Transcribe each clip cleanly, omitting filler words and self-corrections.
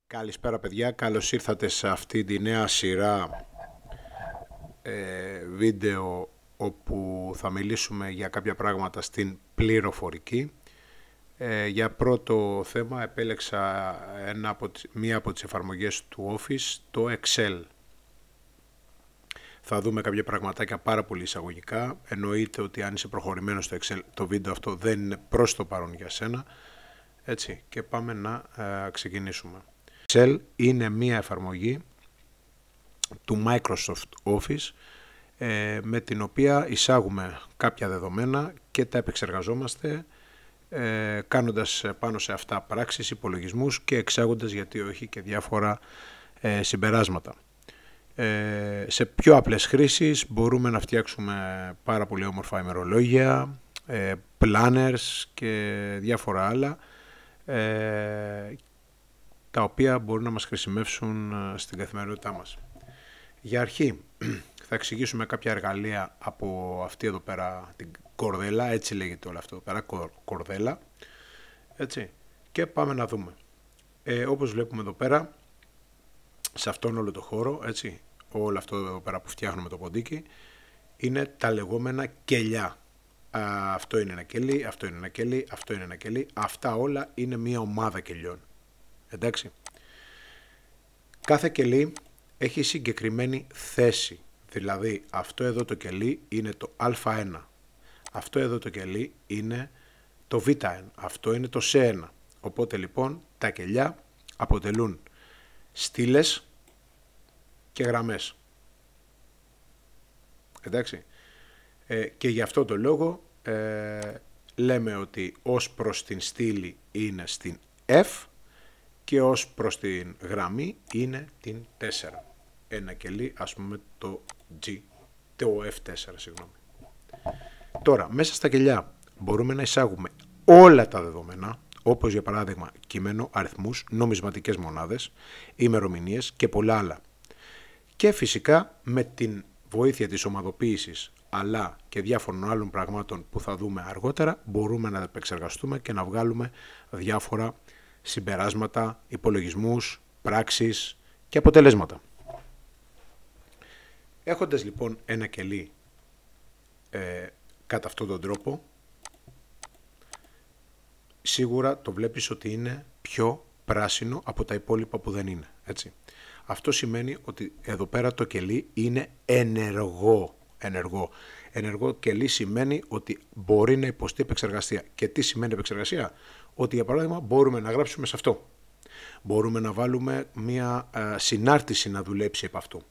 Καλησπέρα παιδιά, καλώς ήρθατε σε αυτή τη νέα σειρά βίντεο όπου θα μιλήσουμε για κάποια πράγματα στην πληροφορική. Για πρώτο θέμα επέλεξα μία από τις εφαρμογές του Office, το Excel. Θα δούμε κάποια πραγματάκια πάρα πολύ εισαγωγικά. Εννοείται ότι αν είσαι προχωρημένος στο Excel, το βίντεο αυτό δεν είναι προς το παρόν για σένα. Έτσι, και πάμε να ξεκινήσουμε. Excel είναι μία εφαρμογή του Microsoft Office με την οποία εισάγουμε κάποια δεδομένα και τα επεξεργαζόμαστε κάνοντας πάνω σε αυτά πράξεις, υπολογισμούς και εξάγοντας, γιατί όχι, και διάφορα συμπεράσματα. Σε πιο απλές χρήσεις μπορούμε να φτιάξουμε πάρα πολύ όμορφα ημερολόγια, planners και διάφορα άλλα, τα οποία μπορούν να μας χρησιμεύσουν στην καθημερινότητά μας. Για αρχή θα εξηγήσουμε κάποια εργαλεία από αυτή εδώ πέρα την κορδέλα, έτσι λέγεται όλο αυτό εδώ πέρα, κορδέλα, έτσι, και πάμε να δούμε. Όπως βλέπουμε εδώ πέρα, σε αυτόν όλο το χώρο, έτσι, όλο αυτό εδώ πέρα που φτιάχνουμε το ποντίκι, είναι τα λεγόμενα κελιά. Αυτό είναι ένα κελί, αυτό είναι ένα κελί, αυτό είναι ένα κελί, αυτά όλα είναι μια ομάδα κελιών. Εντάξει. Κάθε κελί έχει συγκεκριμένη θέση, δηλαδή αυτό εδώ το κελί είναι το α1, αυτό εδώ το κελί είναι το β1, αυτό είναι το c1. Οπότε λοιπόν τα κελιά αποτελούν στήλες και γραμμές. Εντάξει. Και γι' αυτό το λόγο λέμε ότι ως προς την στήλη είναι στην F και ως προς την γραμμή είναι την 4. Ένα κελί, ας πούμε το G, το F4, συγγνώμη. Τώρα, μέσα στα κελιά μπορούμε να εισάγουμε όλα τα δεδομένα, όπως για παράδειγμα κείμενο, αριθμούς, νομισματικές μονάδες, ημερομηνίες και πολλά άλλα. Και φυσικά με την βοήθεια της ομαδοποίησης αλλά και διάφορων άλλων πραγμάτων που θα δούμε αργότερα, μπορούμε να επεξεργαστούμε και να βγάλουμε διάφορα συμπεράσματα, υπολογισμούς, πράξεις και αποτελέσματα. Έχοντας λοιπόν ένα κελί κατά αυτόν τον τρόπο, σίγουρα το βλέπεις ότι είναι πιο πράσινο από τα υπόλοιπα που δεν είναι, έτσι. Αυτό σημαίνει ότι εδώ πέρα το κελί είναι ενεργό. Ενεργό κελί σημαίνει ότι μπορεί να υποστεί επεξεργασία. Και τι σημαίνει επεξεργασία? Ότι για παράδειγμα μπορούμε να γράψουμε σε αυτό. Μπορούμε να βάλουμε μια συνάρτηση να δουλέψει επ' αυτού.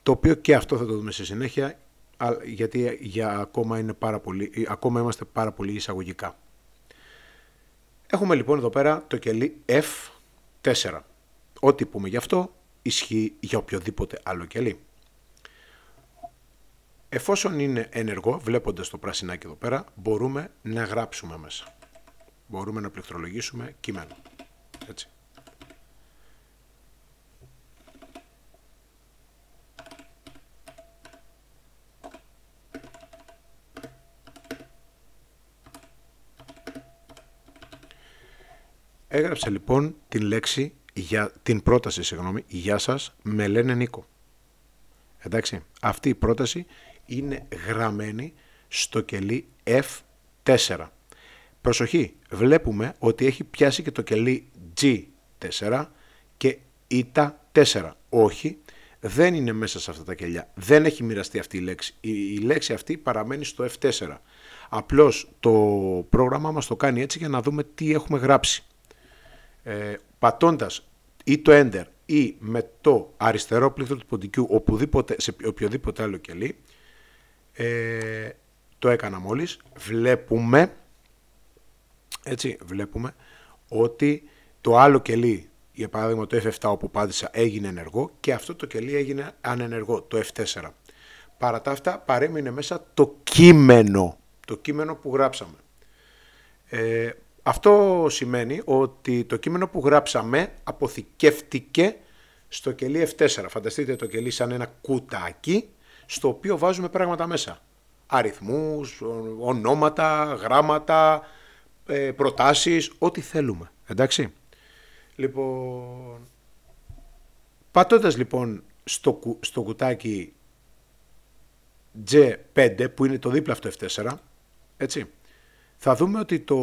Το οποίο και αυτό θα το δούμε στη συνέχεια, γιατί ακόμα είμαστε πάρα πολύ εισαγωγικά. Έχουμε λοιπόν εδώ πέρα το κελί F4. Ό,τι πούμε γι' αυτό ισχύει για οποιοδήποτε άλλο κελί. Εφόσον είναι ενεργό, βλέποντας το πρασινάκι εδώ πέρα, μπορούμε να γράψουμε μέσα. Μπορούμε να πληκτρολογήσουμε κείμενο. Έτσι. Έγραψε λοιπόν την πρόταση, «Γεια σας, με λένε Νίκο». Εντάξει, αυτή η πρόταση είναι γραμμένη στο κελί F4. Προσοχή, βλέπουμε ότι έχει πιάσει και το κελί G4 και η4. Όχι, δεν είναι μέσα σε αυτά τα κελιά. Δεν έχει μοιραστεί αυτή η λέξη. Η λέξη αυτή παραμένει στο F4. Απλώς το πρόγραμμα μας το κάνει έτσι για να δούμε τι έχουμε γράψει. Πατώντας ή το Enter ή με το αριστερό πλήκτρο του ποντικού σε οποιοδήποτε άλλο κελί, το έκανα μόλις, βλέπουμε ότι το άλλο κελί, για παράδειγμα το F7 όπου πάτησα, έγινε ενεργό και αυτό το κελί έγινε ανενεργό, το F4. Παρά τα αυτά παρέμεινε μέσα το κείμενο που γράψαμε. Αυτό σημαίνει ότι το κείμενο που γράψαμε αποθηκεύτηκε στο κελί F4. Φανταστείτε το κελί σαν ένα κουτάκι στο οποίο βάζουμε πράγματα μέσα. Αριθμούς, ονόματα, γράμματα, προτάσεις, ό,τι θέλουμε. Εντάξει. Λοιπόν, πατώντας λοιπόν στο κουτάκι G5 που είναι το δίπλα αυτό F4, έτσι, θα δούμε ότι το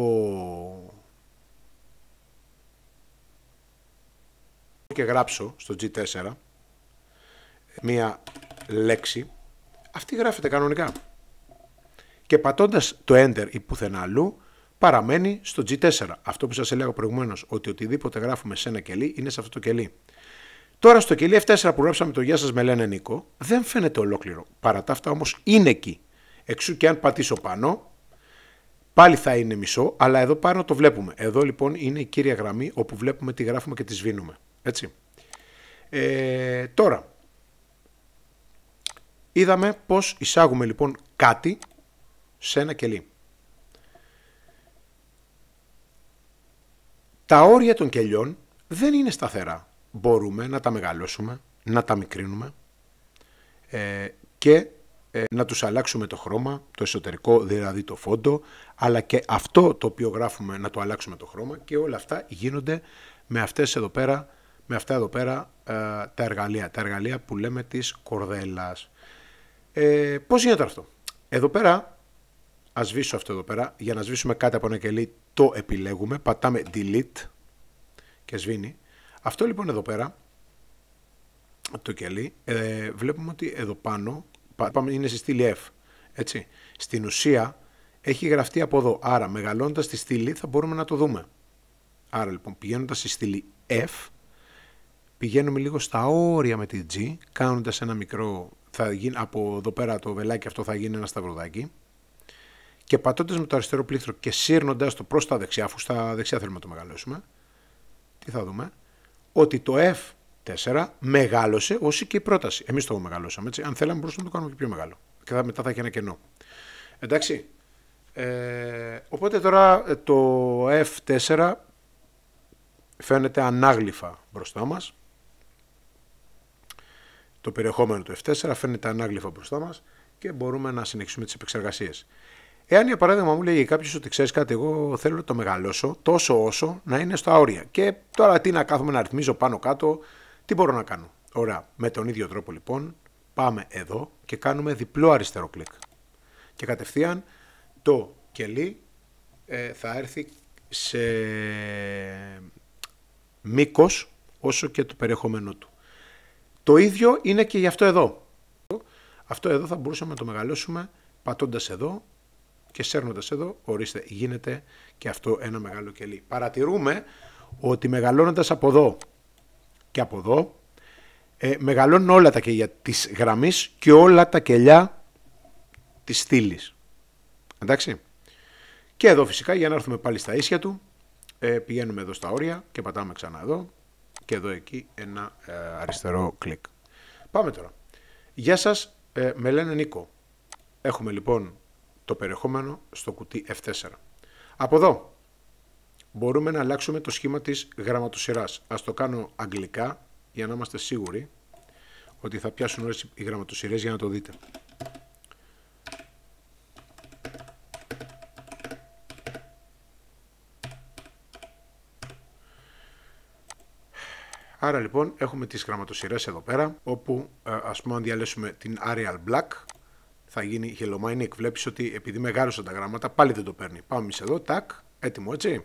και γράψω στο G4 μία λέξη, αυτή γράφεται κανονικά. Και πατώντας το Enter ή πουθενά αλλού, παραμένει στο G4. Αυτό που σας έλεγα προηγουμένως, ότι οτιδήποτε γράφουμε σε ένα κελί είναι σε αυτό το κελί. Τώρα στο κελί F4 που γράψαμε το Γεια σας με λένε Νίκο, δεν φαίνεται ολόκληρο. Παρά τα αυτά όμως είναι εκεί. Εξού και αν πατήσω πάνω, πάλι θα είναι μισό, αλλά εδώ πάνω το βλέπουμε. Εδώ λοιπόν είναι η κύρια γραμμή όπου βλέπουμε τι γράφουμε και τι σβήνουμε. Έτσι. Τώρα, είδαμε πως εισάγουμε λοιπόν κάτι σε ένα κελί. Τα όρια των κελιών δεν είναι σταθερά. Μπορούμε να τα μεγαλώσουμε, να τα μικρύνουμε και να τους αλλάξουμε το χρώμα, το εσωτερικό δηλαδή το φόντο, αλλά και αυτό το οποίο γράφουμε να το αλλάξουμε το χρώμα, και όλα αυτά γίνονται με αυτά εδώ πέρα τα εργαλεία που λέμε της κορδέλας. Πώς γίνεται αυτό? Εδώ πέρα, ας σβήσω αυτό εδώ πέρα, για να σβήσουμε κάτι από ένα κελί το επιλέγουμε, πατάμε delete και σβήνει. Αυτό λοιπόν εδώ πέρα, το κελί, βλέπουμε ότι εδώ πάνω είναι στη στήλη F, έτσι. Στην ουσία έχει γραφτεί από εδώ, άρα μεγαλώνοντας τη στήλη θα μπορούμε να το δούμε. Άρα λοιπόν πηγαίνοντας στη στήλη F, πηγαίνουμε λίγο στα όρια με τη G, κάνοντας ένα μικρό, θα γίνει, από εδώ πέρα το βελάκι αυτό θα γίνει ένα σταυροδάκι, και πατώντας με το αριστερό πλήκτρο και σύρνοντας το προς τα δεξιά, αφού στα δεξιά θέλουμε να το μεγαλώσουμε, τι θα δούμε? Ότι το F4 μεγάλωσε όσο και η πρόταση. Εμείς το μεγαλώσαμε, έτσι. Αν θέλαμε μπορούσαμε να το κάνουμε και πιο μεγάλο. Και μετά θα έχει ένα κενό. Εντάξει. Οπότε τώρα το F4 φαίνεται ανάγλυφα μπροστά μας. Το περιεχόμενο του F4 φαίνεται ανάγλυφα μπροστά μας και μπορούμε να συνεχίσουμε τις επεξεργασίες. Εάν για παράδειγμα μου λέγει κάποιος ότι ξέρεις κάτι, εγώ θέλω να το μεγαλώσω τόσο όσο να είναι στα όρια. Και τώρα τι να κάθομαι να ρυθμίζω πάνω κάτω, τι μπορώ να κάνω? Ωραία, με τον ίδιο τρόπο λοιπόν πάμε εδώ και κάνουμε διπλό αριστερό κλικ. Και κατευθείαν το κελί θα έρθει σε μήκος όσο και το περιεχόμενό του. Το ίδιο είναι και για αυτό εδώ. Αυτό εδώ θα μπορούσαμε να το μεγαλώσουμε πατώντας εδώ και σέρνοντας εδώ, ορίστε, γίνεται και αυτό ένα μεγάλο κελί. Παρατηρούμε ότι μεγαλώνοντας από εδώ και από εδώ, μεγαλώνουν όλα τα κελιά της γραμμής και όλα τα κελιά της στήλης. Εντάξει. Και εδώ φυσικά, για να έρθουμε πάλι στα ίσια του, πηγαίνουμε εδώ στα όρια και πατάμε ξανά εδώ και εδώ εκεί ένα αριστερό κλικ. Πάμε τώρα. Γεια σας, με λένε Νίκο. Έχουμε λοιπόν το περιεχόμενο στο κουτί F4. Από εδώ μπορούμε να αλλάξουμε το σχήμα της γραμματοσυράς. Ας το κάνω αγγλικά για να είμαστε σίγουροι ότι θα πιάσουν όλες οι γραμματοσυρές για να το δείτε. Άρα λοιπόν έχουμε τις γραμματοσυρές εδώ πέρα, όπου ας πούμε αν διαλέσουμε την Arial Black θα γίνει Hellomaniac. Βλέπεις ότι επειδή μεγάλωσαν τα γράμματα πάλι δεν το παίρνει. Πάμε εμείς εδώ, τάκ, έτοιμο, έτσι.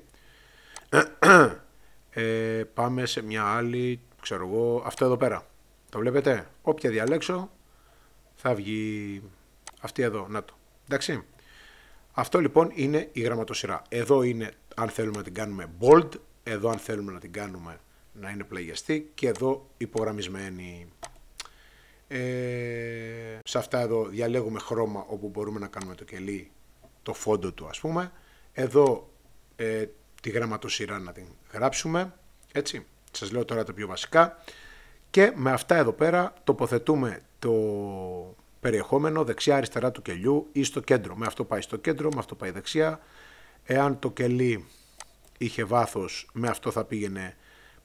Πάμε σε μια άλλη, ξέρω εγώ, αυτό εδώ πέρα. Το βλέπετε, όποια διαλέξω θα βγει αυτή εδώ, να το. Εντάξει. Αυτό λοιπόν είναι η γραμματοσυρά. Εδώ είναι αν θέλουμε να την κάνουμε bold, εδώ αν θέλουμε να την κάνουμε να είναι πλαγιαστή και εδώ υπογραμμισμένη. Σε αυτά εδώ διαλέγουμε χρώμα όπου μπορούμε να κάνουμε το κελί, το φόντο του ας πούμε. Εδώ τη γραμματοσυρά να την γράψουμε, έτσι. Σας λέω τώρα τα πιο βασικά. Και με αυτά εδώ πέρα τοποθετούμε το περιεχόμενο δεξιά αριστερά του κελιού ή στο κέντρο. Με αυτό πάει στο κέντρο, με αυτό πάει δεξιά. Εάν το κελί είχε βάθος, με αυτό θα πήγαινε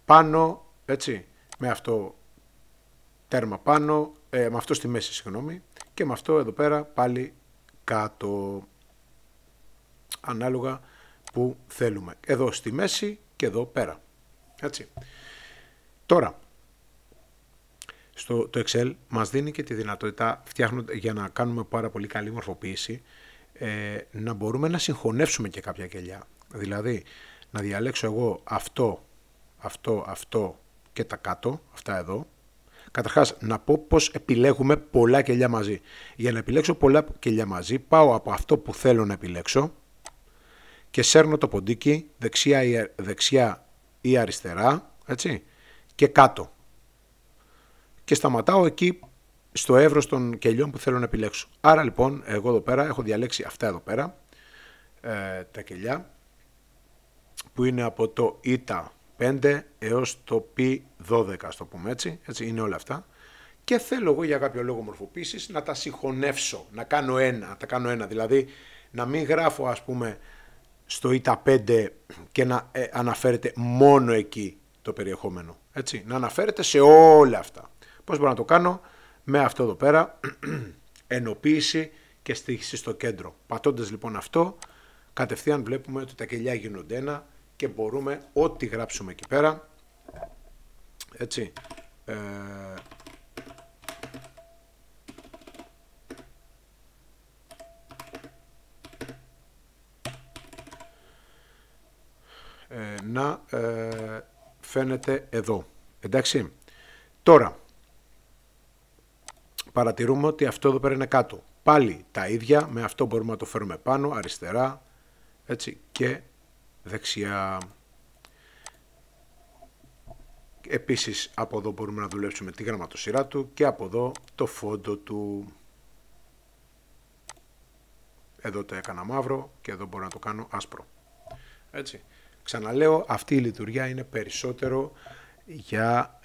πάνω, έτσι. Με αυτό τέρμα πάνω, με αυτό στη μέση, συγγνώμη, και με αυτό εδώ πέρα πάλι κάτω, ανάλογα που θέλουμε. Εδώ στη μέση και εδώ πέρα. Έτσι. Τώρα, το Excel μας δίνει και τη δυνατότητα, για να κάνουμε πάρα πολύ καλή μορφοποίηση, να μπορούμε να συγχωνεύσουμε και κάποια κελιά. Δηλαδή, να διαλέξω εγώ αυτό και τα κάτω, αυτά εδώ. Καταρχάς, να πω πώς επιλέγουμε πολλά κελιά μαζί. Για να επιλέξω πολλά κελιά μαζί, πάω από αυτό που θέλω να επιλέξω και σέρνω το ποντίκι δεξιά ή αριστερά, έτσι, και κάτω. Και σταματάω εκεί στο εύρος των κελιών που θέλω να επιλέξω. Άρα λοιπόν, εγώ εδώ πέρα έχω διαλέξει αυτά εδώ πέρα, τα κελιά, που είναι από το ΙΤΑ 5 έως το P12, ας το πούμε έτσι, είναι όλα αυτά. Και θέλω εγώ για κάποιο λόγο μορφοποίησης να τα συγχωνεύσω, να κάνω ένα, δηλαδή να μην γράφω ας πούμε στο ΙΤΑ 5 και να αναφέρεται μόνο εκεί το περιεχόμενο, έτσι, να αναφέρεται σε όλα αυτά. Πώς μπορώ να το κάνω? Με αυτό εδώ πέρα, ενοποίηση και στοίχηση στο κέντρο. Πατώντας λοιπόν αυτό, κατευθείαν βλέπουμε ότι τα κελιά γίνονται ένα και μπορούμε ό,τι γράψουμε εκεί πέρα, έτσι, να φαίνεται εδώ. Εντάξει. Τώρα, παρατηρούμε ότι αυτό εδώ πέρα είναι κάτω. Πάλι τα ίδια, με αυτό μπορούμε να το φέρουμε πάνω, αριστερά, έτσι, και δεξιά. Επίσης, από εδώ μπορούμε να δουλέψουμε τη γραμματοσυρά του και από εδώ το φόντο του. Εδώ το έκανα μαύρο και εδώ μπορώ να το κάνω άσπρο. Έτσι. Ξαναλέω, αυτή η λειτουργία είναι περισσότερο για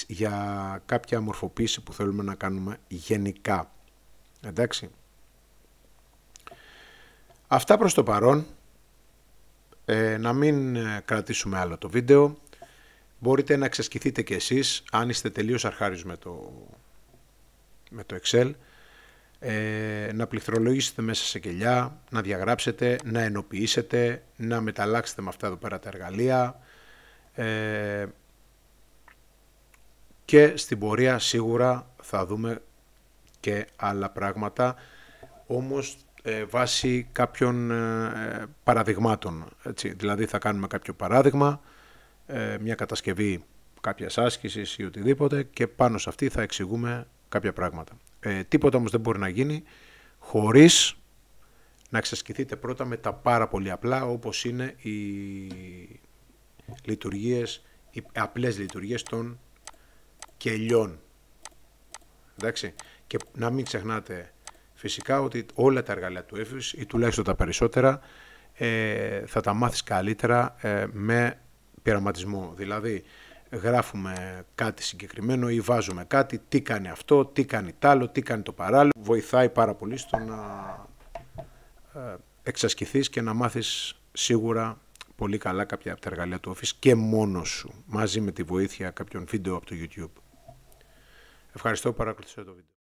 για κάποια μορφοποίηση που θέλουμε να κάνουμε γενικά. Εντάξει. Αυτά προς το παρόν. Να μην κρατήσουμε άλλο το βίντεο. Μπορείτε να εξασκηθείτε και εσείς, αν είστε τελείως αρχάριους με το Excel, να πληκτρολογήσετε μέσα σε κελιά, να διαγράψετε, να ενοποιήσετε, να μεταλλάξετε με αυτά εδώ πέρα τα εργαλεία, και στην πορεία σίγουρα θα δούμε και άλλα πράγματα, όμως βάσει κάποιων παραδειγμάτων, έτσι. Δηλαδή θα κάνουμε κάποιο παράδειγμα, μια κατασκευή κάποιας άσκησης ή οτιδήποτε, και πάνω σε αυτή θα εξηγούμε κάποια πράγματα. Τίποτα όμως δεν μπορεί να γίνει χωρίς να εξασκηθείτε πρώτα με τα πάρα πολύ απλά, όπως είναι οι απλές λειτουργίες των κελιών. Εντάξει. Και να μην ξεχνάτε φυσικά ότι όλα τα εργαλεία του Office, ή τουλάχιστον τα περισσότερα, θα τα μάθεις καλύτερα με πειραματισμό. Δηλαδή γράφουμε κάτι συγκεκριμένο ή βάζουμε κάτι, τι κάνει αυτό, τι κάνει τ' άλλο, τι κάνει το παράλληλο. Βοηθάει πάρα πολύ στο να εξασκηθείς και να μάθεις σίγουρα πολύ καλά κάποια από τα εργαλεία του Office και μόνος σου, μαζί με τη βοήθεια κάποιων βίντεο από το YouTube. Ευχαριστώ που παρακολουθήσατε το βίντεο.